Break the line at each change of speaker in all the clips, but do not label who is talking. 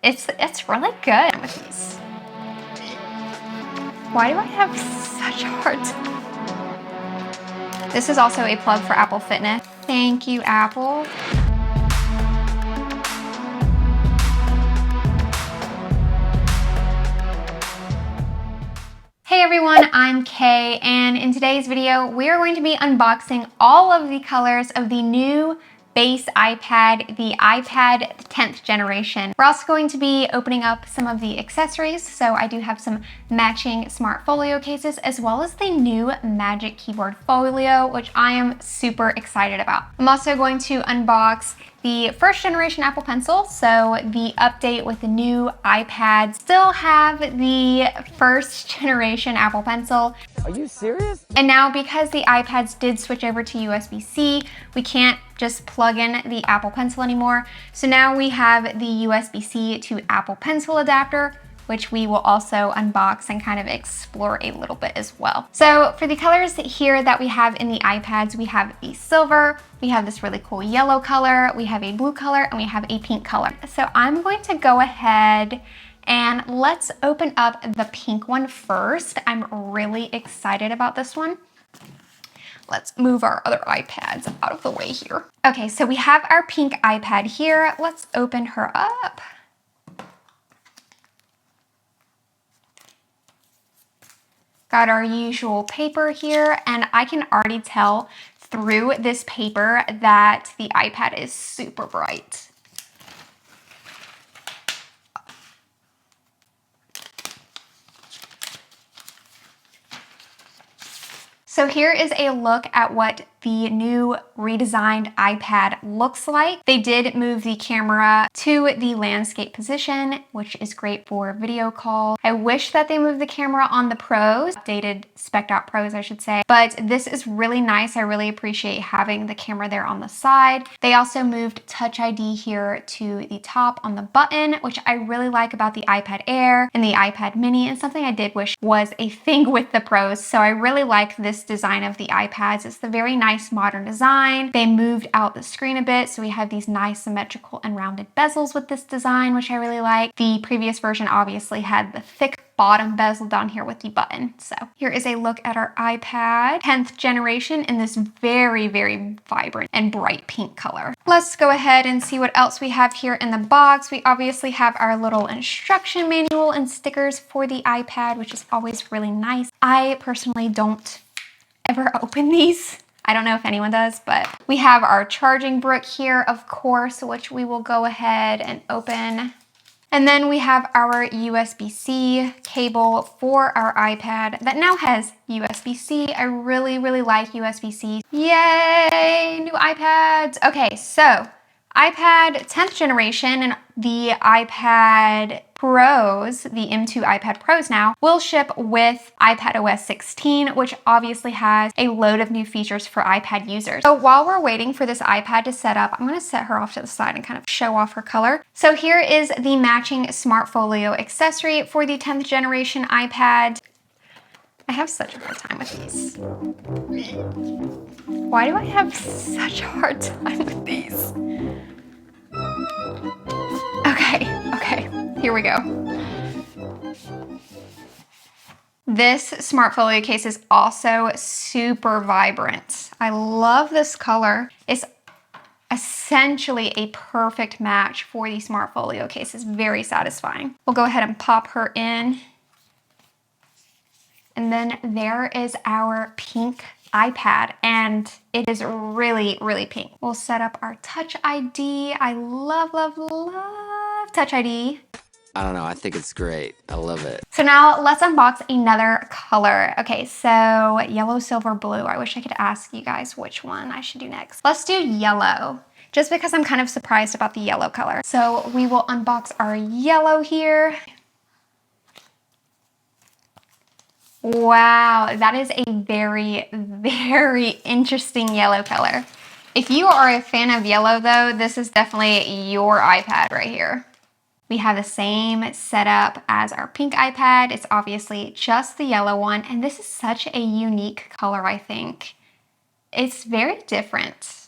It's really good with these. Why do I have such a hard time? This is also a plug for Apple Fitness. Thank you, Apple. Hey everyone, I'm Kay, and in today's video, we are going to be unboxing all of the colors of the new base iPad, the iPad 10th generation. We're also going to be opening up some of the accessories, so I do have some matching smart folio cases, as well as the new Magic Keyboard Folio, which I am super excited about. I'm also going to unbox the first generation Apple Pencil, so the update with the new iPad. Still have the first generation Apple Pencil.
Are you serious?
And now because the iPads did switch over to USB-C, we can't just plug in the Apple Pencil anymore. So now we have the USB-C to Apple Pencil adapter, which we will also unbox and kind of explore a little bit as well. So for the colors here that we have in the iPads, we have the silver, we have this really cool yellow color, we have a blue color, and we have a pink color. So I'm going to go ahead and let's open up the pink one first. I'm really excited about this one. Let's move our other iPads out of the way here. Okay, so we have our pink iPad here. Let's open her up. Got our usual paper here, and I can already tell through this paper that the iPad is super bright. So here is a look at what the new redesigned iPad looks like. They did move the camera to the landscape position, which is great for video calls. I wish that they moved the camera on the Pros, updated Spec'd Out Pros, I should say, but this is really nice. I really appreciate having the camera there on the side. They also moved Touch ID here to the top on the button, which I really like about the iPad Air and the iPad Mini, and something I did wish was a thing with the Pros. So I really like this design of the iPads. It's the very nice modern design. They moved out the screen a bit, so we have these nice symmetrical and rounded bezels with this design, which I really like. The previous version obviously had the thick bottom bezel down here with the button. So here is a look at our iPad 10th generation in this very, very vibrant and bright pink color. Let's go ahead and see what else we have here in the box. We obviously have our little instruction manual and stickers for the iPad, which is always really nice. I personally don't ever open these. I don't know if anyone does, but we have our charging brick here, of course, which we will go ahead and open. And then we have our USB-C cable for our iPad that now has USB-C. I really, really like USB-C. Yay, new iPads. Okay, so iPad 10th generation and the iPad Pros, the M2 iPad Pros now, will ship with iPadOS 16, which obviously has a load of new features for iPad users. So while we're waiting for this iPad to set up, I'm going to set her off to the side and kind of show off her color. So here is the matching Smart Folio accessory for the 10th generation iPad. I have such a hard time with these. Why do I have such a hard time with these? Okay, here we go. This Smart Folio case is also super vibrant. I love this color. It's essentially a perfect match for the Smart Folio case. It's very satisfying. We'll go ahead and pop her in. And then there is our pink iPad, and it is really, really pink. We'll set up our Touch ID. I love, love, love Touch ID.
I don't know, I think it's great. I love it.
So now let's unbox another color. Okay, so yellow, silver, blue. I wish I could ask you guys which one I should do next. Let's do yellow, just because I'm kind of surprised about the yellow color. So we will unbox our yellow here. Wow, that is a very, very interesting yellow color. If you are a fan of yellow though, this is definitely your iPad right here. We have the same setup as our pink iPad. It's obviously just the yellow one, and this is such a unique color, I think. It's very different.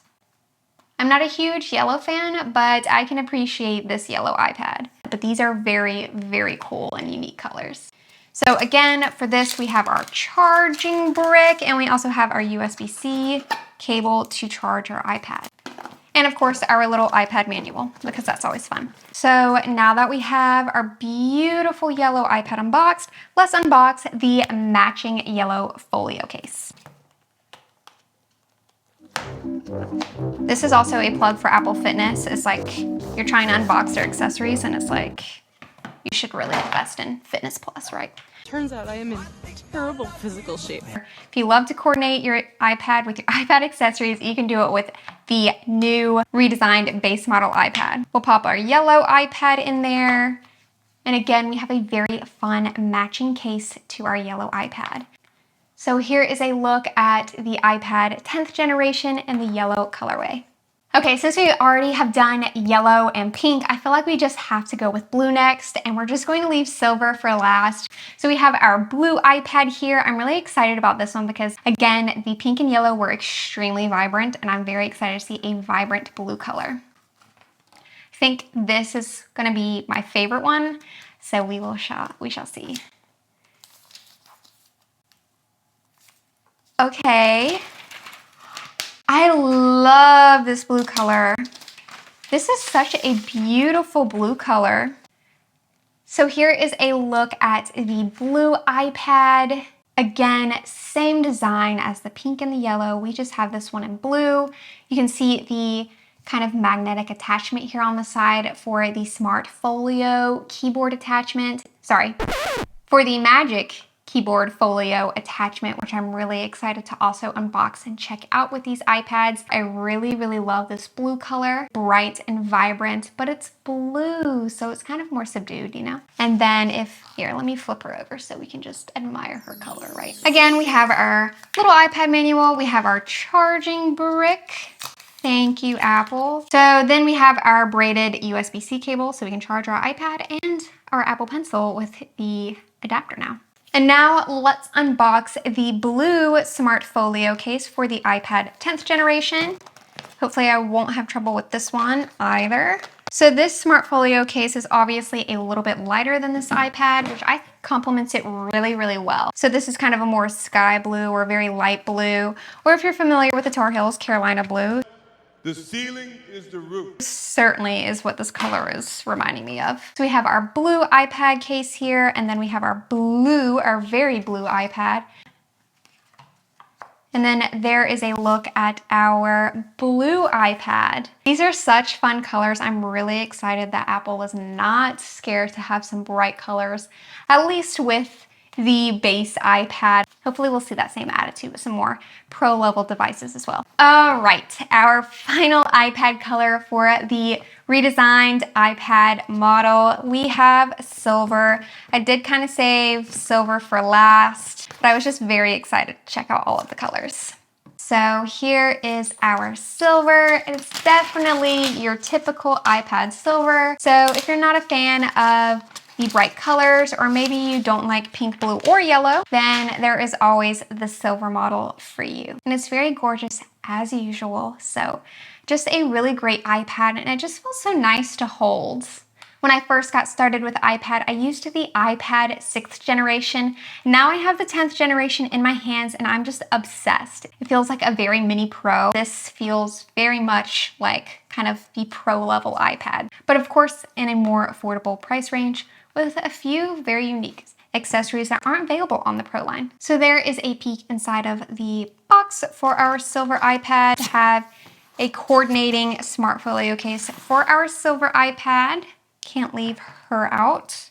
I'm not a huge yellow fan, but I can appreciate this yellow iPad. but these are very, very cool and unique colors. So again, for this, we have our charging brick, and we also have our USB-C cable to charge our iPad. And of course, our little iPad manual, because that's always fun. So now that we have our beautiful yellow iPad unboxed, let's unbox the matching yellow folio case. This is also a plug for Apple Fitness. It's like you're trying to unbox their accessories, and it's like, you should really invest in Fitness Plus, right?
Turns out I am in terrible physical shape.
If you love to coordinate your iPad with your iPad accessories, you can do it with the new redesigned base model iPad. We'll pop our yellow iPad in there. And again, we have a very fun matching case to our yellow iPad. So here is a look at the iPad 10th generation in the yellow colorway. Okay, since we already have done yellow and pink, I feel like we just have to go with blue next, and we're just going to leave silver for last. So we have our blue iPad here. I'm really excited about this one because, again, the pink and yellow were extremely vibrant, and I'm very excited to see a vibrant blue color. I think this is going to be my favorite one, so we shall see. Okay. I love this blue color. This is such a beautiful blue color. So here is a look at the blue iPad. Again, same design as the pink and the yellow. We just have this one in blue. You can see the kind of magnetic attachment here on the side for the Smart Folio keyboard attachment. Sorry, for the Magic Keyboard Folio attachment, which I'm really excited to also unbox and check out with these iPads. I really, really love this blue color, bright and vibrant, but it's blue, so it's kind of more subdued, you know? And then here, let me flip her over so we can just admire her color, right? Again, we have our little iPad manual, we have our charging brick. Thank you, Apple. So then we have our braided USB-C cable so we can charge our iPad, and our Apple Pencil with the adapter now. And now let's unbox the blue Smart Folio case for the iPad 10th generation. Hopefully I won't have trouble with this one either. So this Smart Folio case is obviously a little bit lighter than this iPad, which I think complements it really, really well. So this is kind of a more sky blue or very light blue, or if you're familiar with the Tar Heels, Carolina blue.
The ceiling is the roof.
Certainly is what this color is reminding me of. So we have our blue iPad case here, and then we have our very blue iPad. And then there is a look at our blue iPad. These are such fun colors. I'm really excited that Apple was not scared to have some bright colors, at least with the base iPad. Hopefully we'll see that same attitude with some more pro level devices as well. All right, our final iPad color for the redesigned iPad model, we have silver. I did kind of save silver for last, but I was just very excited to check out all of the colors. So here is our silver. It's definitely your typical iPad silver. So if you're not a fan of the bright colors, or maybe you don't like pink, blue, or yellow, then there is always the silver model for you. And it's very gorgeous as usual. So just a really great iPad, and it just feels so nice to hold. When I first got started with iPad, I used the iPad 6th generation. Now I have the 10th generation in my hands, and I'm just obsessed. It feels like a very mini pro. This feels very much like kind of the pro level iPad, but of course in a more affordable price range with a few very unique accessories that aren't available on the Pro line. So there is a peek inside of the box for our silver iPad. To have a coordinating Smart Folio case for our silver iPad. Can't leave her out.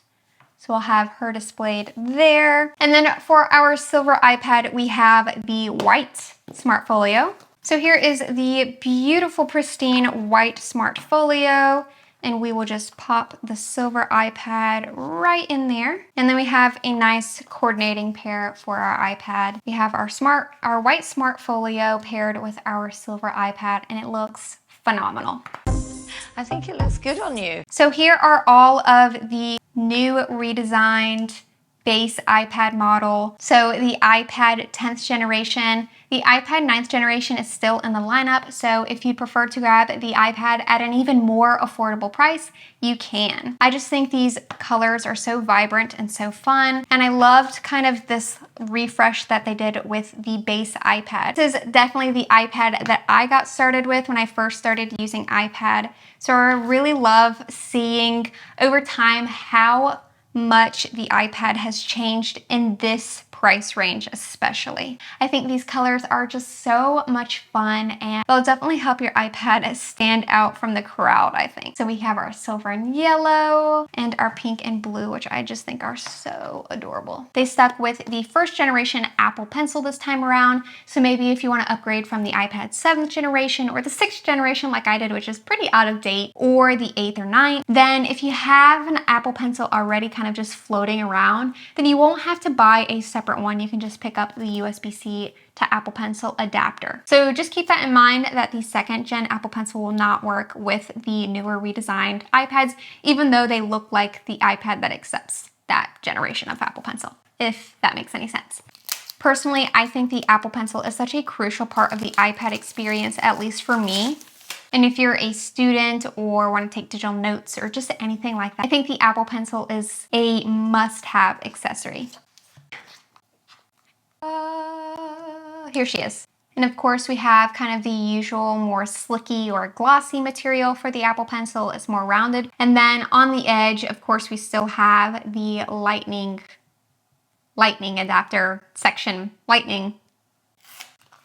So we'll have her displayed there. And then for our silver iPad, we have the white Smart Folio. So here is the beautiful, pristine white Smart Folio. And we will just pop the silver iPad right in there. And then we have a nice coordinating pair for our iPad. We have our white Smart Folio paired with our silver iPad, and it looks phenomenal.
I think it looks good on you.
So here are all of the new redesigned base iPad model. So the iPad 10th generation. The iPad 9th generation is still in the lineup, so if you prefer to grab the iPad at an even more affordable price, you can. I just think these colors are so vibrant and so fun, and I loved kind of this refresh that they did with the base iPad. This is definitely the iPad that I got started with when I first started using iPad, so I really love seeing over time how much the iPad has changed in this price range especially. I think these colors are just so much fun and they'll definitely help your iPad stand out from the crowd, I think. So we have our silver and yellow and our pink and blue, which I just think are so adorable. They stuck with the first generation Apple Pencil this time around, so maybe if you want to upgrade from the iPad 7th generation or the 6th generation like I did, which is pretty out of date, or the 8th or 9th, then if you have an Apple Pencil already kind of just floating around, then you won't have to buy a separate one. You can just pick up the USB-C to Apple Pencil adapter. So just keep that in mind that the 2nd gen Apple Pencil will not work with the newer redesigned iPads, even though they look like the iPad that accepts that generation of Apple Pencil, if that makes any sense. Personally, I think the Apple Pencil is such a crucial part of the iPad experience, at least for me. And if you're a student or want to take digital notes or just anything like that, I think the Apple Pencil is a must-have accessory. Here she is. And of course we have kind of the usual more slicky or glossy material for the Apple Pencil. It's more rounded. And then on the edge, of course, we still have the lightning adapter section, lightning.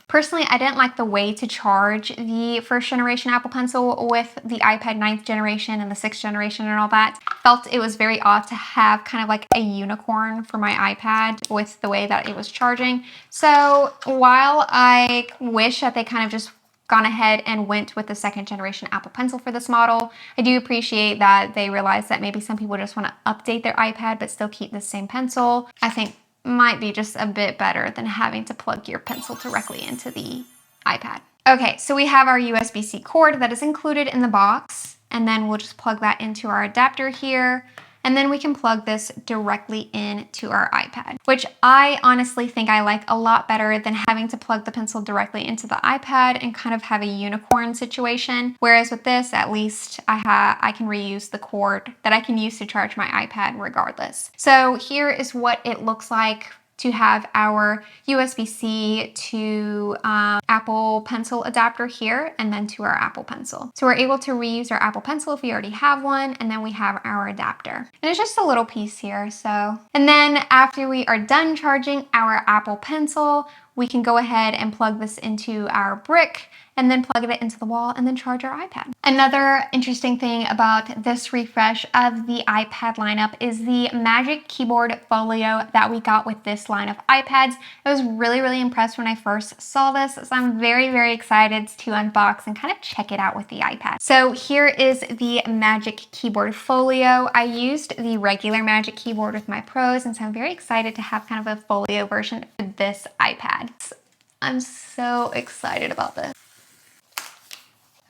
Personally, I didn't like the way to charge the 1st generation Apple Pencil with the iPad 9th generation and the 6th generation and all that. Felt it was very odd to have kind of like a unicorn for my iPad with the way that it was charging. So while I wish that they kind of just gone ahead and went with the 2nd generation Apple Pencil for this model, I do appreciate that they realized that maybe some people just want to update their iPad but still keep the same pencil. I think might be just a bit better than having to plug your pencil directly into the iPad. Okay, so we have our USB-C cord that is included in the box, and then we'll just plug that into our adapter here, and then we can plug this directly into our iPad, which I honestly think I like a lot better than having to plug the pencil directly into the iPad and kind of have a unicorn situation. Whereas with this, at least I can reuse the cord that I can use to charge my iPad regardless. So here is what it looks like to have our USB-C to Apple Pencil adapter here, and then to our Apple Pencil. So we're able to reuse our Apple Pencil if we already have one, and then we have our adapter. And it's just a little piece here, so. And then after we are done charging our Apple Pencil, we can go ahead and plug this into our brick, and then plug it into the wall and then charge our iPad. Another interesting thing about this refresh of the iPad lineup is the Magic Keyboard Folio that we got with this line of iPads. I was really, really impressed when I first saw this, so I'm very, very excited to unbox and kind of check it out with the iPad. So here is the Magic Keyboard Folio. I used the regular Magic Keyboard with my Pros, and so I'm very excited to have kind of a folio version for this iPad. I'm so excited about this.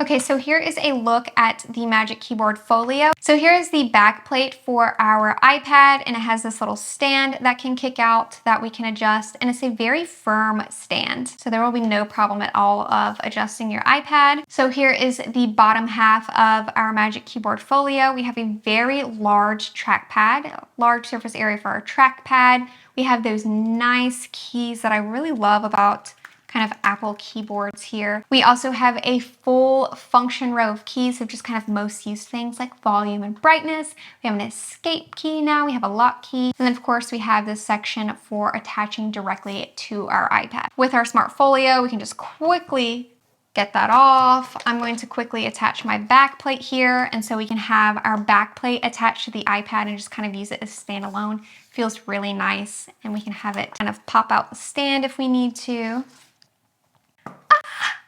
Okay, so here is a look at the Magic Keyboard Folio. So here is the back plate for our iPad, and it has this little stand that can kick out that we can adjust, and it's a very firm stand. So there will be no problem at all of adjusting your iPad. So here is the bottom half of our Magic Keyboard Folio. We have a very large trackpad, large surface area for our trackpad. We have those nice keys that I really love about kind of Apple keyboards here. We also have a full function row of keys, so just kind of most used things like volume and brightness. We have an escape key now, we have a lock key, and then of course we have this section for attaching directly to our iPad. With our Smart Folio, we can just quickly get that off. I'm going to quickly attach my back plate here, and so we can have our back plate attached to the iPad and just kind of use it as standalone. Feels really nice, and we can have it kind of pop out the stand if we need to.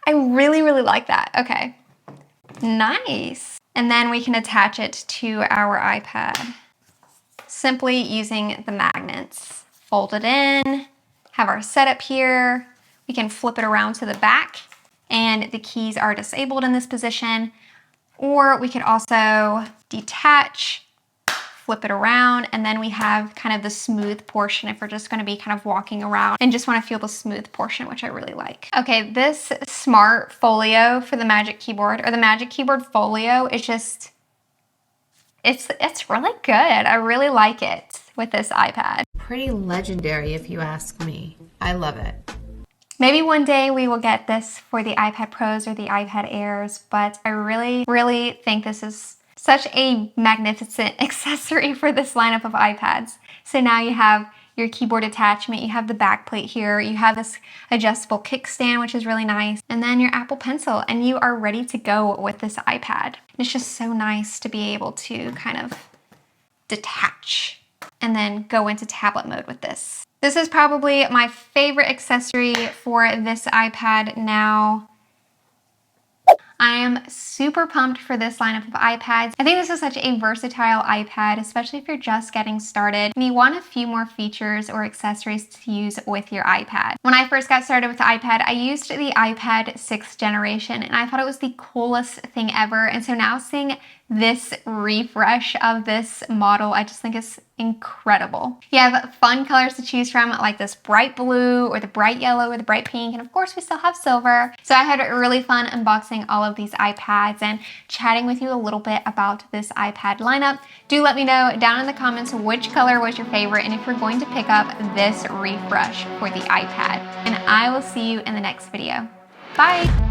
I really, really like that. Okay, nice. And then we can attach it to our iPad simply using the magnets. Fold it in, have our setup here. We can flip it around to the back, and the keys are disabled in this position. Or we could also detach, flip it around, and then we have kind of the smooth portion if we're just gonna be kind of walking around and just wanna feel the smooth portion, which I really like. Okay, this Smart Folio for the Magic Keyboard, or the Magic Keyboard Folio, is just, it's really good. I really like it with this iPad.
Pretty legendary if you ask me. I love it.
Maybe one day we will get this for the iPad Pros or the iPad Airs, but I really, really think this is such a magnificent accessory for this lineup of iPads. So now you have your keyboard attachment, you have the back plate here, you have this adjustable kickstand, which is really nice, and then your Apple Pencil, and you are ready to go with this iPad. It's just so nice to be able to kind of detach and then go into tablet mode with this. This is probably my favorite accessory for this iPad now. I am super pumped for this lineup of iPads. I think this is such a versatile iPad, especially if you're just getting started and you want a few more features or accessories to use with your iPad. When I first got started with the iPad, I used the iPad 6th generation and I thought it was the coolest thing ever. And so now seeing this refresh of this model, I just think is incredible. You have fun colors to choose from, like this bright blue or the bright yellow or the bright pink, and of course we still have silver. So I had a really fun unboxing all of these iPads and chatting with you a little bit about this iPad lineup. Do let me know down in the comments which color was your favorite and if you're going to pick up this refresh for the iPad. And I will see you in the next video. Bye!